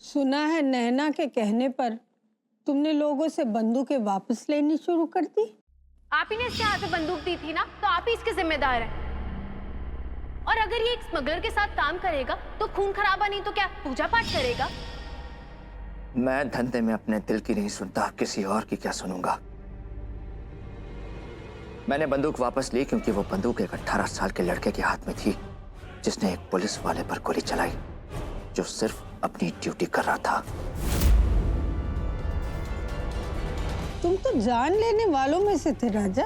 सुना है नैना के कहने पर तुमने लोगों से बंदूकें वापस लेनी शुरू कर दी। आप ही ने इसके हाथ में बंदूक दी थी ना, तो आप ही इसके जिम्मेदार हैं। और अगर ये एक स्मगलर के साथ काम करेगा तो खून खराबा नहीं तो क्या पूजा पाठ करेगा? मैं धंधे में अपने दिल की नहीं सुनता, किसी और की क्या सुनूंगा। मैंने बंदूक वापस ली क्योंकि वो बंदूक एक 18 साल के लड़के के हाथ में थी जिसने एक पुलिस वाले पर गोली चलाई जो सिर्फ अपनी ड्यूटी कर रहा था। तुम तो जान लेने वालों में से थे राजा,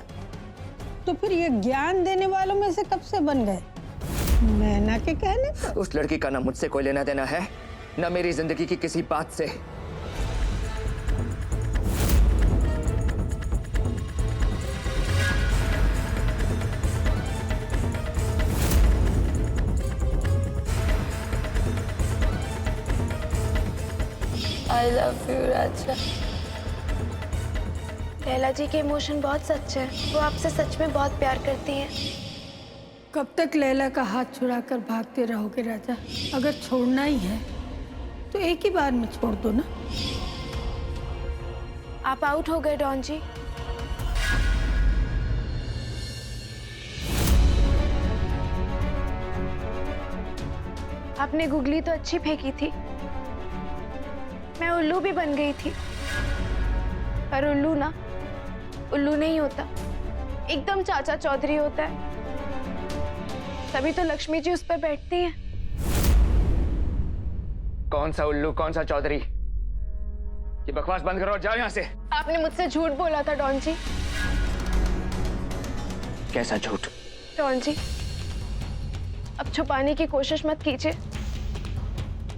तो फिर ये ज्ञान देने वालों में से कब से बन गए? नैना के कहने पर? उस लड़की का ना मुझसे कोई लेना देना है, ना मेरी जिंदगी की किसी बात से। I love you, राजा। लैला जी के इमोशन बहुत सच है। वो आपसे सच में बहुत प्यार करती हैं। कब तक लैला का हाथ छुड़ाकर भागते रहोगे राजा? अगर छोड़ना ही है तो एक ही बार में छोड़ दो ना। आप आउट हो गए डॉन जी। आपने गुगली तो अच्छी फेंकी थी, मैं उल्लू भी बन गई थी। पर उल्लू ना उल्लू नहीं होता, एकदम चाचा चौधरी होता है। तभी तो लक्ष्मी जी उस पर बैठती हैं। कौन सा उल्लू, कौन सा चौधरी? ये बकवास बंद करो और जाओ यहाँ से। आपने मुझसे झूठ बोला था डॉन जी। कैसा झूठ? डॉन जी, अब छुपाने की कोशिश मत कीजिए।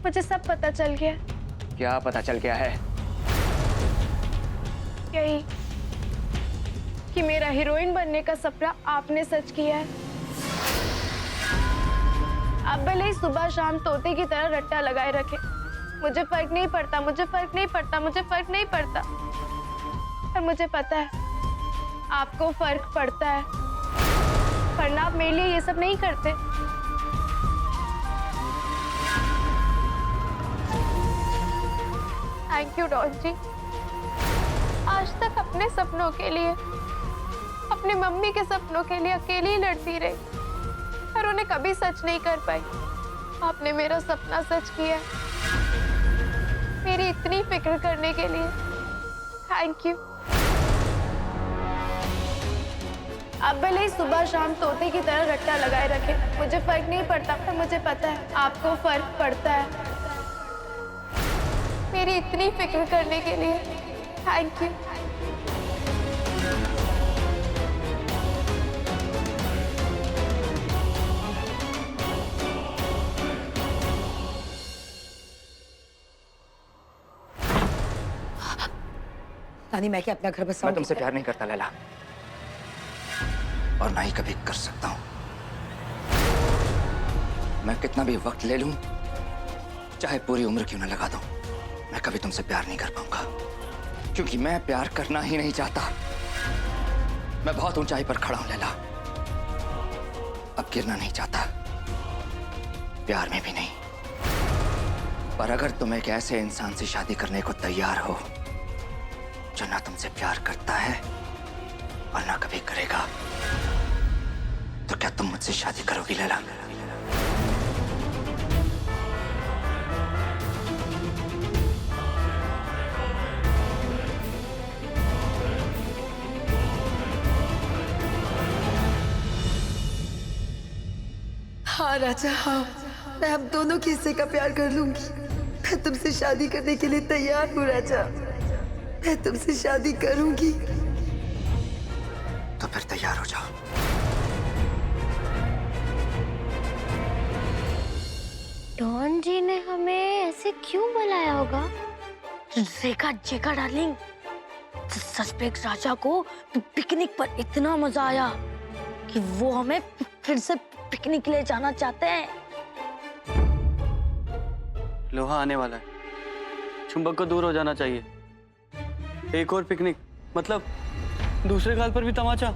मुझे सब पता चल गया। क्या पता चल गया है? यही कि मेरा हीरोइन बनने का सपना आपने सच किया है। आप भले ही सुबह शाम तोते की तरह रट्टा लगाए रखे, मुझे फर्क नहीं पड़ता, मुझे फर्क नहीं पड़ता, मुझे फर्क नहीं पड़ता। पर मुझे पता है आपको फर्क पड़ता है, वरना आप मेरे लिए ये सब नहीं करते। थैंक यू डॉन जी। आज तक अपने सपनों के लिए, अपनी मम्मी के सपनों के लिए अकेली ही लड़ती रही, पर उन्हें कभी सच नहीं कर पाई। आपने मेरा सपना सच किया। मेरी इतनी फिक्र करने के लिए थैंक यू। आप भले ही सुबह शाम तोते की तरह रट्टा लगाए रखे, मुझे फर्क नहीं पड़ता। पर मुझे पता है आपको फर्क पड़ता है। मेरी इतनी फिक्र करने के लिए थैंक यू। रानी, मैं क्या अपना घर बसाऊं? मैं तुमसे प्यार नहीं करता लैला, और ना ही कभी कर सकता हूं। मैं कितना भी वक्त ले लूं, चाहे पूरी उम्र क्यों ना लगा दूं, मैं कभी तुमसे प्यार नहीं कर पाऊंगा, क्योंकि मैं प्यार करना ही नहीं चाहता। मैं बहुत ऊंचाई पर खड़ा हूं लैला, अब गिरना नहीं चाहता, प्यार में भी नहीं। पर अगर तुम एक ऐसे इंसान से शादी करने को तैयार हो जो ना तुमसे प्यार करता है और ना कभी करेगा, तो क्या तुम मुझसे शादी करोगी लैला? हाँ राजा, हाँ, मैं हम दोनों के हिस्से का प्यार कर लूंगी। मैं तुमसे शादी करने के लिए तैयार हूँ राजा, मैं तुमसे शादी करूंगी। तो फिर तैयार हो जाओ। डॉन जी ने हमें ऐसे क्यों बुलाया होगा? रेखा जेका डार्लिंग, सस्पेक्ट राजा को पिकनिक पर इतना मजा आया कि वो हमें फिर से पिकनिक ले जाना चाहते हैं। लोहा आने वाला है, चुंबक को दूर हो जाना चाहिए। एक और पिकनिक, मतलब दूसरे गाल पर भी तमाचा।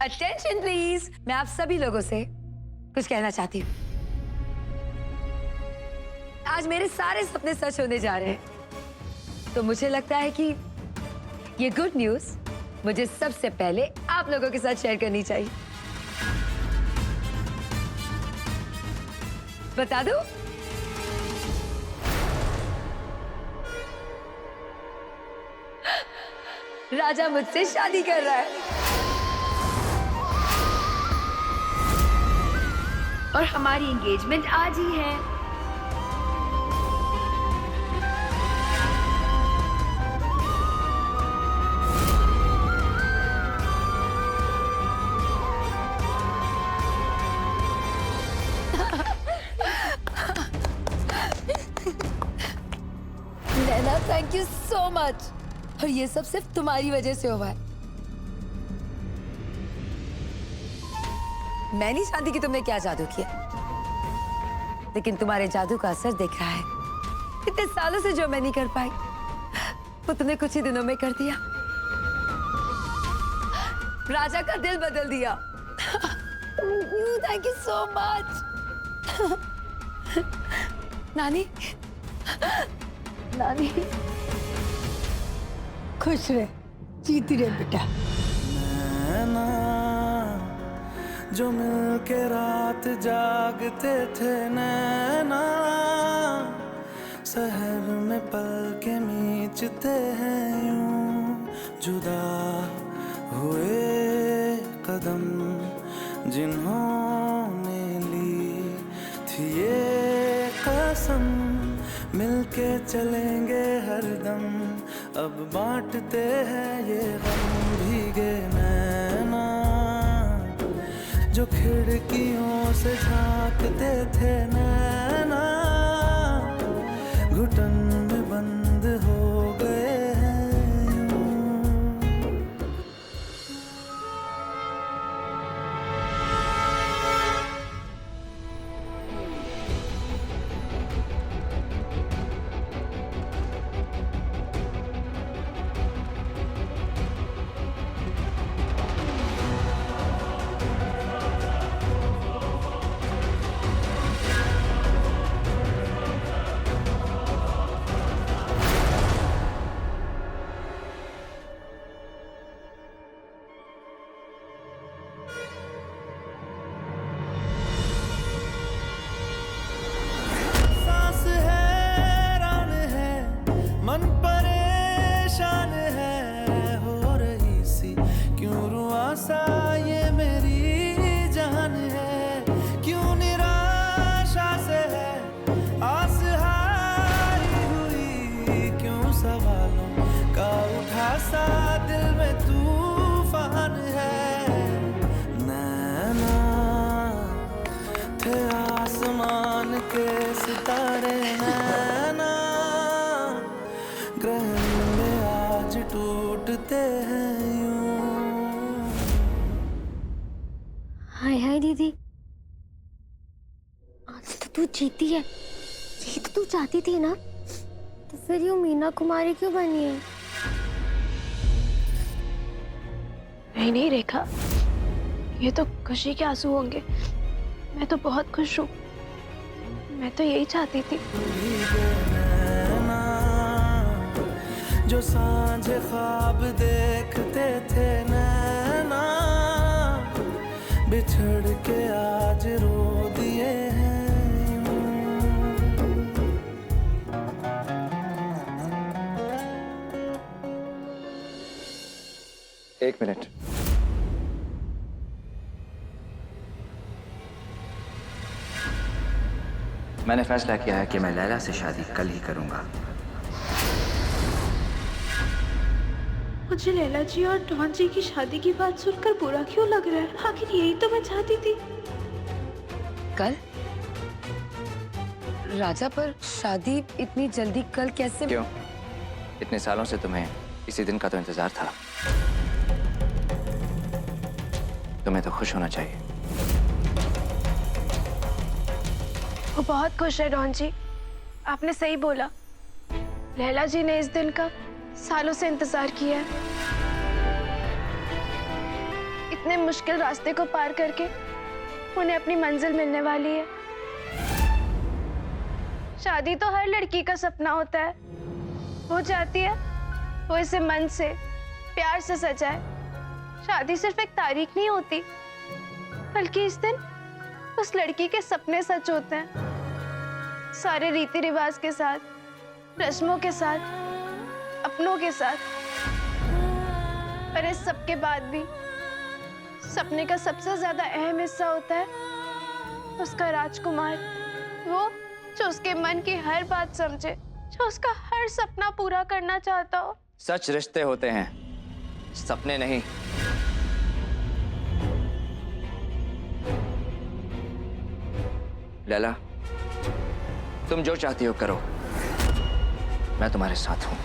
अटेंशन प्लीज, मैं आप सभी लोगों से कुछ कहना चाहती हूँ। आज मेरे सारे सपने सच होने जा रहे हैं, तो मुझे लगता है कि ये गुड न्यूज मुझे सबसे पहले आप लोगों के साथ शेयर करनी चाहिए। बता दूं? राजा मुझसे शादी कर रहा है और हमारी एंगेजमेंट आज ही है। नैना, थैंक यू सो मच। और ये सब सिर्फ तुम्हारी वजह से हुआ है। मैं नहीं जानती कि तुमने क्या जादू किया, लेकिन तुम्हारे जादू का असर दिख रहा है। इतने सालों से जो मैं नहीं कर पाई, वो तुमने कुछ ही दिनों में कर दिया। राजा का दिल बदल दिया। Thank you so much. नानी, नानी, खुश रहे, जीती रहे बेटा। नैना जो मिलके रात जागते थे, नैना शहर में पल के मीचते हैं यूं। जुदा हुए कदम जिन्होंने ली थी ये कसम, मिलके चलेंगे हरदम, अब बांटते हैं ये गम। भीगे नैना जो खिड़कियों से झांकते थे, नैना घुटन में बंद हो गए हैं यूं। मन परेशान है, हो रही सी क्यों रुआसा ये मेरी जान है। क्यों निराशा से है आस हारी हुई, क्यों सवालों का उठा सा दिल में तूफान है। नैना थे आसमान के सितारे, नैना ग्रहण में आज टूटते हैं यूं। हाय हाय दीदी, आज तो तू जीती है। ये तो तू चाहती थी ना, तो फिर यूं मीना कुमारी क्यों बनी है? नहीं रेखा, ये तो खुशी के आंसू होंगे। मैं तो बहुत खुश हूँ। मैं तो यही चाहती थी। जो सांझे ख्वाब देखते थे, नैना बिछड़ के आज रो दिए हैं यूं। एक मिनट। मैंने फैसला किया है कि मैं लैला से शादी कल ही करूंगा। मुझे लैला जी और डॉन जी की शादी की बात सुनकर बुरा क्यों लग रहा है? आखिर यही तो मैं चाहती थी। कल? राजा, पर शादी इतनी जल्दी कल कैसे? क्यों? इतने सालों से तुम्हें इसी दिन का तो इंतजार था। तुम्हें तो खुश होना चाहिए। वो बहुत खुश है डॉन जी, आपने सही बोला। लैला जी ने इस दिन का सालों से इंतजार किया है। इतने मुश्किल रास्ते को पार करके उन्हें अपनी मंजिल मिलने वाली है। शादी तो हर लड़की का सपना होता है। वो चाहती है वो इसे मन से प्यार से सजाए। शादी सिर्फ एक तारीख नहीं होती, बल्कि इस दिन उस लड़की के सपने सच होते हैं, सारे रीति रिवाज के साथ, रस्मों के साथ, अपनों के साथ। पर इस सब के बाद भी सपने का सबसे ज्यादा अहम हिस्सा होता है उसका राजकुमार, वो जो उसके मन की हर बात समझे, जो उसका हर सपना पूरा करना चाहता हो। सच रिश्ते होते हैं, सपने नहीं। लैला, तुम जो चाहती हो करो, मैं तुम्हारे साथ हूं।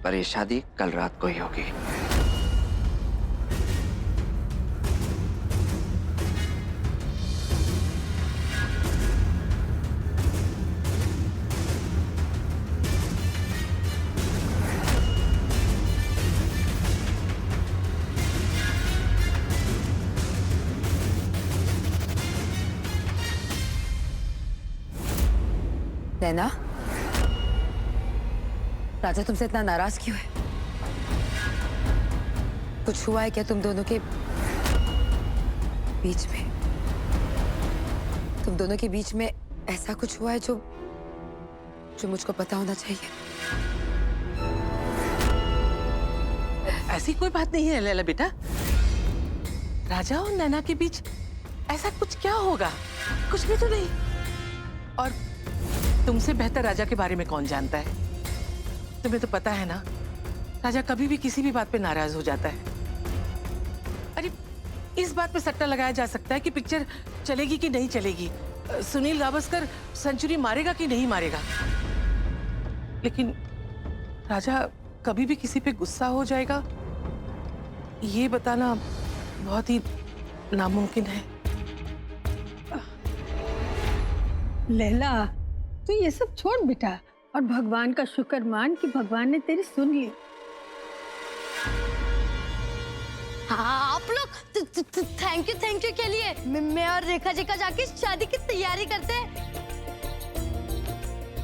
पर ये शादी कल रात को ही होगी। नैना, राजा तुमसे इतना नाराज क्यों है? कुछ हुआ है क्या तुम दोनों के बीच में? तुम दोनों के बीच में ऐसा कुछ हुआ है जो मुझको पता होना चाहिए? ऐसी कोई बात नहीं है लैला बेटा। राजा और नैना के बीच ऐसा कुछ क्या होगा? कुछ भी तो नहीं। और तुमसे बेहतर राजा के बारे में कौन जानता है? तुम्हें तो पता है ना, राजा कभी भी किसी भी बात पे नाराज हो जाता है। अरे इस बात पे सट्टा लगाया जा सकता है कि पिक्चर चलेगी कि नहीं चलेगी, सुनील गावस्कर सेंचुरी मारेगा कि नहीं मारेगा, लेकिन राजा कभी भी किसी पे गुस्सा हो जाएगा, ये बताना बहुत ही नामुमकिन है। लैला, तू ये सब छोड़ बेटा और भगवान का शुक्र मान कि भगवान ने तेरी सुन ली। हाँ, आप लोग थैंक यू के लिए मैं और रेखा जी का जाके शादी की तैयारी करते हैं।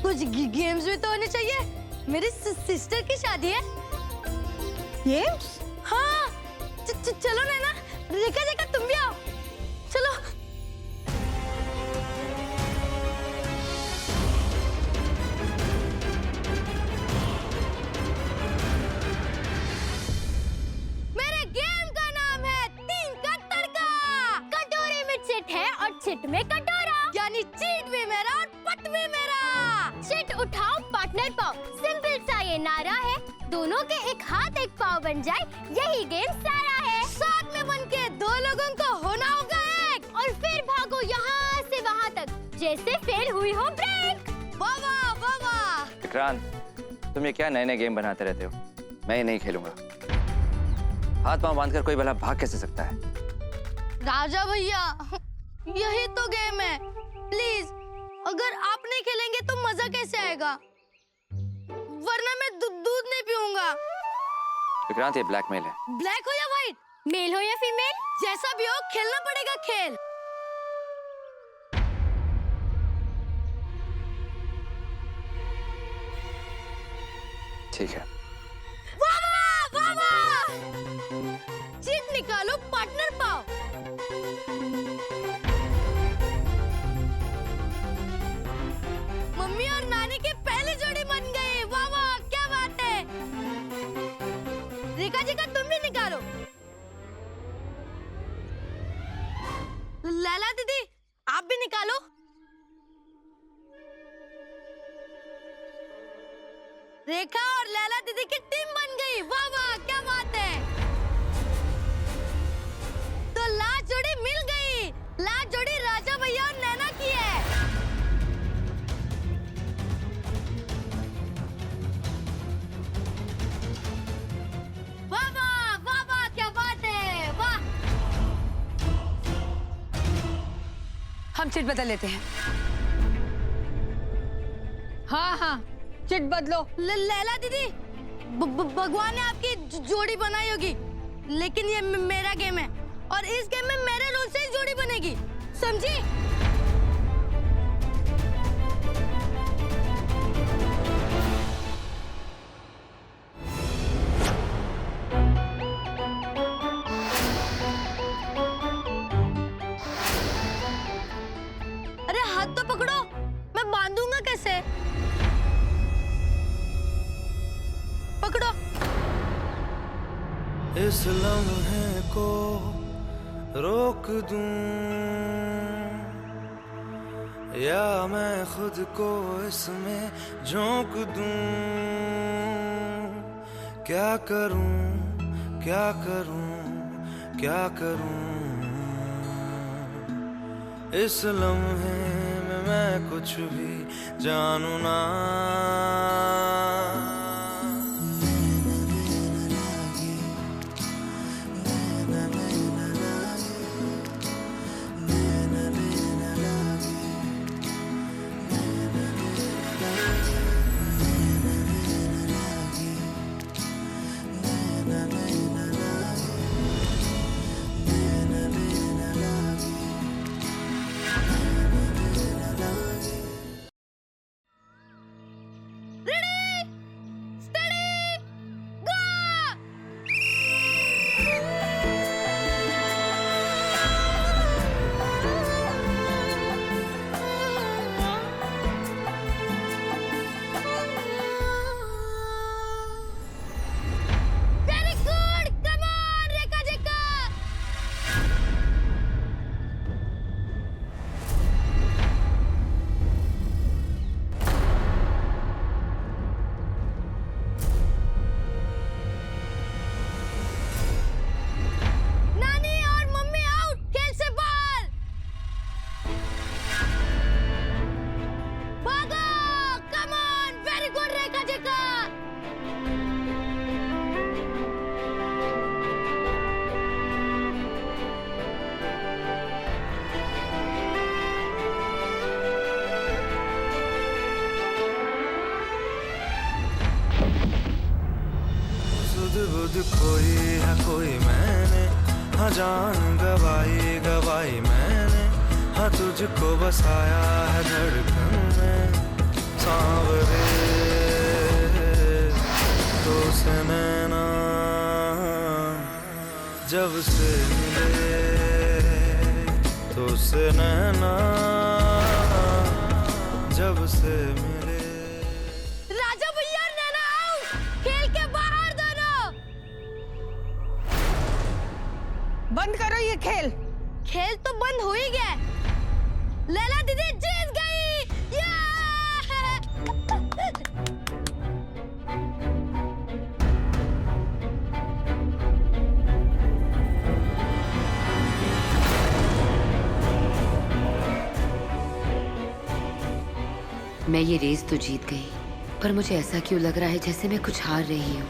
कुछ गेम्स भी तो होने चाहिए। मेरी सिस्टर की शादी है। गेम्स? हाँ, चलो नैना, रेखा जी का तुम भी आओ, चलो। चिट में कटोरा, यानी चीट भी मेरा और पट भी मेरा। चिट उठाओ पार्टनर पाओ, सिंपल सा ये नारा है। दोनों के एक हाथ एक पाव बन जाए, यही गेम सारा है। साथ में बनके दो लोगों को होना होगा एक, और फिर भागो यहाँ से वहाँ तक, जैसे फेल हुई हो ब्रेक। वाह वाह वाह वाह। विक्रांत, तुम ये क्या नए नए गेम बनाते रहते हो? मैं ये नहीं खेलूंगा। हाथ पांव बांधकर कोई भला भाग कैसे सकता है? राजा भैया, यही तो गेम है। प्लीज, अगर आप नहीं खेलेंगे तो मजा कैसे आएगा? वरना मैं दूध नहीं पीऊंगा। विक्रांत, ये ब्लैकमेल है। ब्लैक हो या व्हाइट, मेल हो या फीमेल, जैसा भी हो खेलना पड़ेगा खेल। ठीक है। वाह वाह वाह वाह! चीट निकालो, पार्टनर पाओ। मम्मी और नानी की पहली जोड़ी बन गई। वाह वाह, क्या बात है। रेखा जी का तुम भी निकालो। लैला दीदी, आप भी निकालो। रेखा और लैला दीदी की टीम बन गई। वाह वाह, क्या बात है। तो लास्ट जोड़ी मिल गई। लास्ट जोड़ी राजा भैया और नैना की है। वाह वाह वाह वाह, क्या बात है। वाह, हम चिट बदल लेते हैं। हाँ हाँ, चिट बदलो। लैला दीदी, भगवान ने आपकी जोड़ी बनाई होगी, लेकिन ये मेरा गेम है और इस गेम में मेरे रूल से ही जोड़ी बनेगी, समझी? अरे हाथ तो पकड़ो, मैं बांधूंगा कैसे? पकड़ो। इस लम्हे को रोक दूं या मैं खुद को इसमें झोंक दूं, क्या करूं क्या करूं क्या करूं, इस लम्हे में मैं कुछ भी जानू ना। बुध खोई है कोई मैंने, हाँ जान गवाई गवाई मैंने, हाँ तुझको बसाया है धड़कन में। सांवरे तो से नैना जब से मिले, तो से नैना जब से मिले। राजा भैया नैना आओ, खेल के बाहर दोनों। बंद करो ये खेल। खेल तो बंद हो ही गया। लैला दीदी जीत गई। या! मैं ये रेस तो जीत गई, पर मुझे ऐसा क्यों लग रहा है जैसे मैं कुछ हार रही हूँ।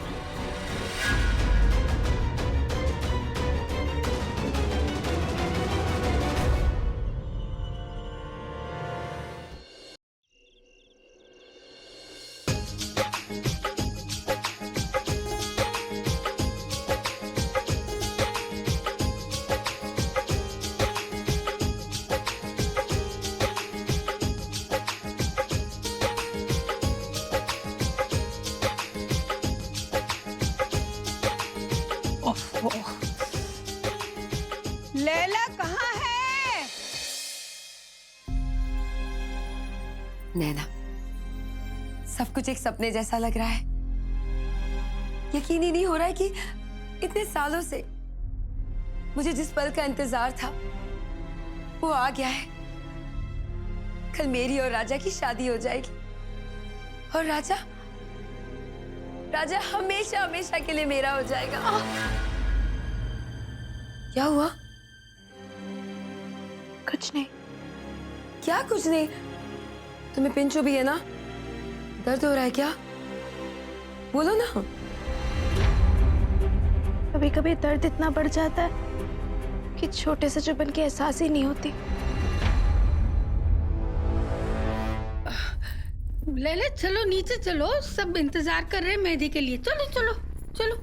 लैला कहाँ है? नैना, सब कुछ एक सपने जैसा लग रहा है। यकीन ही नहीं हो रहा है कि इतने सालों से मुझे जिस पल का इंतजार था वो आ गया है। कल मेरी और राजा की शादी हो जाएगी और राजा हमेशा हमेशा के लिए मेरा हो जाएगा। क्या हुआ? कुछ नहीं। क्या कुछ नहीं? तुम्हें पिंचो भी है ना? दर्द हो रहा है क्या? बोलो ना। कभी कभी दर्द इतना बढ़ जाता है कि छोटे से चुभन की एहसास ही नहीं होती। ले ले, चलो नीचे चलो, सब इंतजार कर रहे हैं मेहंदी के लिए। चलो चलो चलो।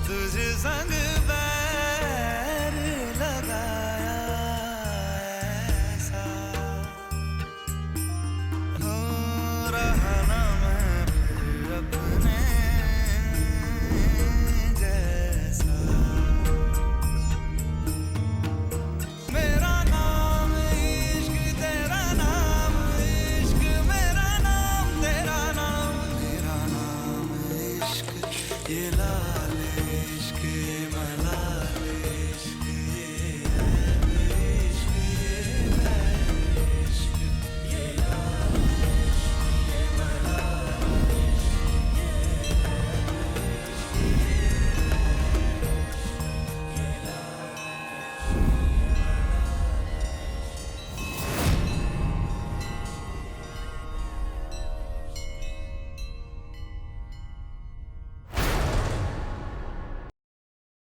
तुझे संग बैर लगाया ऐसा हो रहा ना मैं फिर अपने जैसा। मेरा नाम इश्क, तेरा नाम इश्क, मेरा नाम तेरा नाम, मेरा नाम इश्क, ये ला